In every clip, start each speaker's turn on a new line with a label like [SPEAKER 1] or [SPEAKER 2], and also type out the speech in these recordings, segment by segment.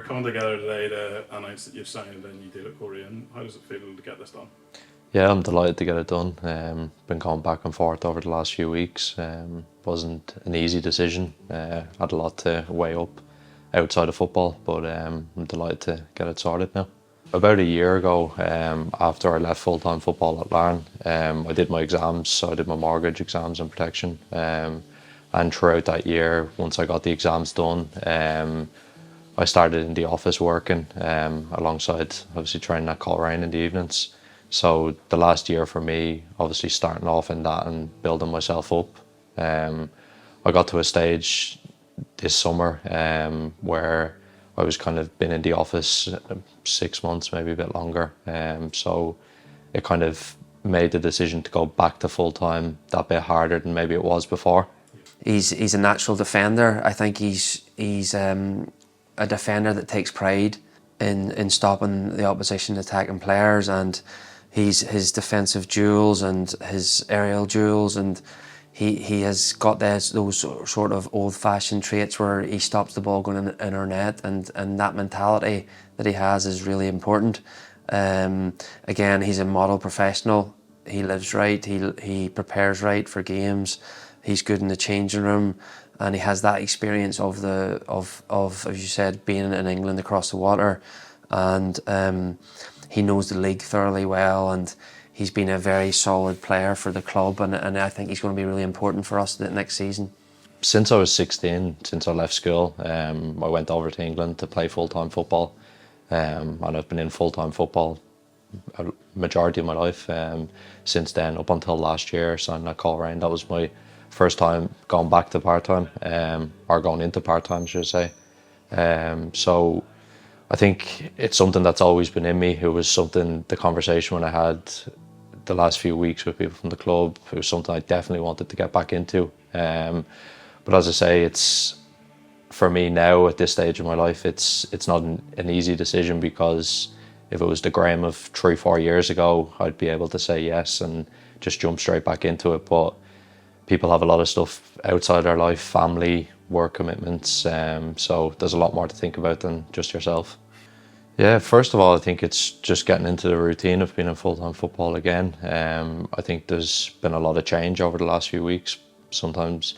[SPEAKER 1] coming together today to announce that you've signed a new deal at Coleraine. How does it feel to get this done?
[SPEAKER 2] Yeah, I'm delighted to get it done. Been going back and forth over the last few weeks. Wasn't an easy decision. Had a lot to weigh up outside of football, but I'm delighted to get it sorted now. About a year ago, after I left full-time football at Larne, I did my exams, so I did my mortgage exams and protection. And throughout that year, once I got the exams done, I started in the office working alongside obviously training at Coleraine in the evenings. So the last year for me, obviously starting off in that and building myself up, I got to a stage this summer where I was kind of been in the office 6 months, maybe a bit longer. So it kind of made the decision to go back to full time that bit harder than maybe it was before.
[SPEAKER 3] He's a natural defender. I think he's a defender that takes pride in stopping the opposition attacking players, and his defensive duels and his aerial duels, and he has got those sort of old-fashioned traits where he stops the ball going in our net, and that mentality that he has is really important. Again, he's a model professional. He lives right. He prepares right for games. He's good in the changing room, and he has that experience of as you said, being in England across the water, and he knows the league thoroughly well, and he's been a very solid player for the club, and I think he's going to be really important for us next season.
[SPEAKER 2] Since I was 16, since I left school, I went over to England to play full-time football, and I've been in full-time football a majority of my life since then, up until last year, signing at Coleraine. That was my first time going back to part-time, or going into part-time, should I say. So I think it's something that's always been in me. It was something, the conversation when I had the last few weeks with people from the club, it was something I definitely wanted to get back into. But as I say, it's, for me now at this stage of my life, it's not an easy decision, because if it was the Graham of 3-4 years ago, I'd be able to say yes and just jump straight back into it. But people have a lot of stuff outside their life, family, work commitments, so there's a lot more to think about than just yourself. Yeah, first of all, I think it's just getting into the routine of being in full-time football again. I think there's been a lot of change over the last few weeks. Sometimes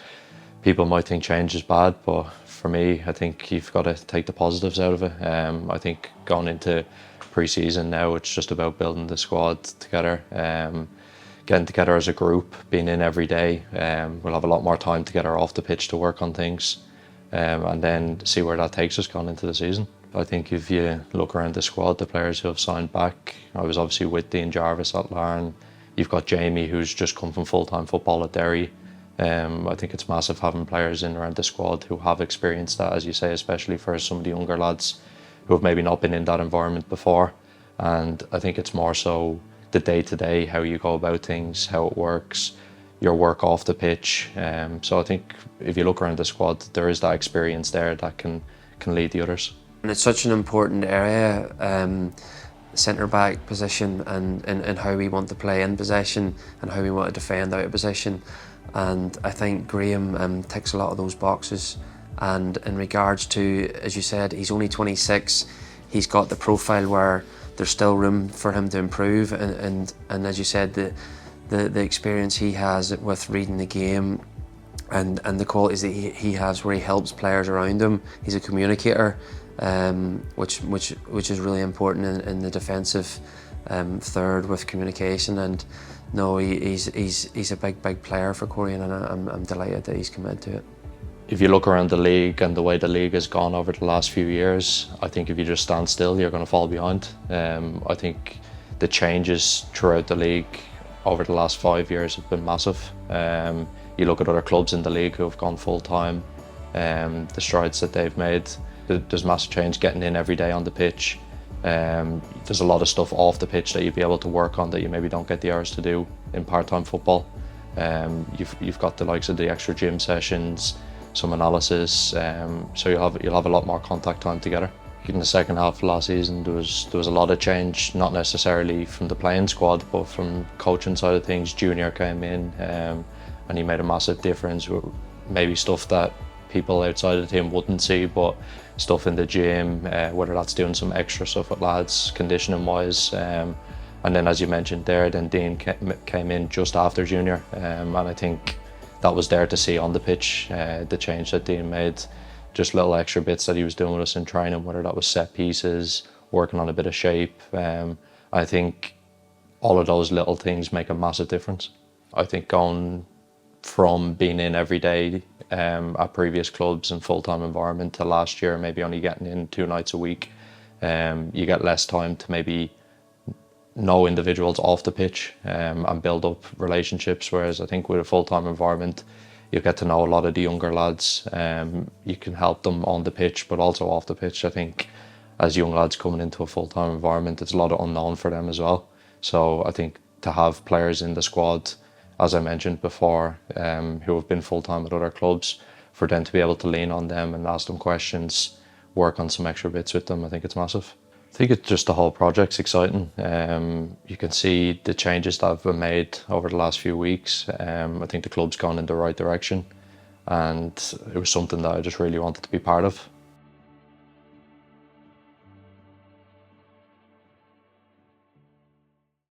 [SPEAKER 2] people might think change is bad, but for me, I think you've got to take the positives out of it. I think going into pre-season now, it's just about building the squad together, getting together as a group, being in every day. We'll have a lot more time together off the pitch to work on things, and then see where that takes us going into the season. I think if you look around the squad, the players who have signed back, I was obviously with Dean Jarvis at Larne. You've got Jamie, who's just come from full-time football at Derry. I think it's massive having players in around the squad who have experienced that, as you say, especially for some of the younger lads who have maybe not been in that environment before. And I think it's more so the day-to-day, how you go about things, how it works, your work off the pitch. So I think if you look around the squad, there is that experience there that can lead the others.
[SPEAKER 3] And it's such an important area, centre-back position, and how we want to play in possession and how we want to defend out of possession. And I think Graham ticks a lot of those boxes. And in regards to, as you said, he's only 26. He's got the profile where there's still room for him to improve. And as you said, the experience he has with reading the game and the qualities that he has where he helps players around him. He's a communicator, which is really important in the defensive third with communication. And no, he's a big player for Coleraine, and I'm delighted that he's committed to it.
[SPEAKER 2] If you look around the league and the way the league has gone over the last few years, I think if you just stand still, you're going to fall behind. I think the changes throughout the league over the last 5 years have been massive. You look at other clubs in the league who have gone full-time, the strides that they've made. There's massive change getting in every day on the pitch. There's a lot of stuff off the pitch that you'd be able to work on that you maybe don't get the hours to do in part-time football. You've got the likes of the extra gym sessions, some analysis, so you'll have a lot more contact time together. In the second half of last season, there was a lot of change, not necessarily from the playing squad, but from coaching side of things. Junior came in, and he made a massive difference with maybe stuff that people outside of the team wouldn't see, but stuff in the gym, whether that's doing some extra stuff with lads, conditioning wise. And then, as you mentioned there, then Dean came in just after junior, and I think that was there to see on the pitch, the change that Dean made, just little extra bits that he was doing with us in training, whether that was set pieces, working on a bit of shape. I think all of those little things make a massive difference. I think going from being in every day at previous clubs and full-time environment to last year maybe only getting in 2 nights a week, you get less time to maybe know individuals off the pitch and build up relationships, whereas I think with a full-time environment you get to know a lot of the younger lads. You can help them on the pitch but also off the pitch. I think as young lads coming into a full-time environment, it's a lot of unknown for them as well. So I think to have players in the squad, as I mentioned before, who have been full-time at other clubs, for them to be able to lean on them and ask them questions, work on some extra bits with them, I think it's massive. I think it's just the whole project's exciting. You can see the changes that have been made over the last few weeks. I think the club's gone in the right direction, and it was something that I just really wanted to be part of.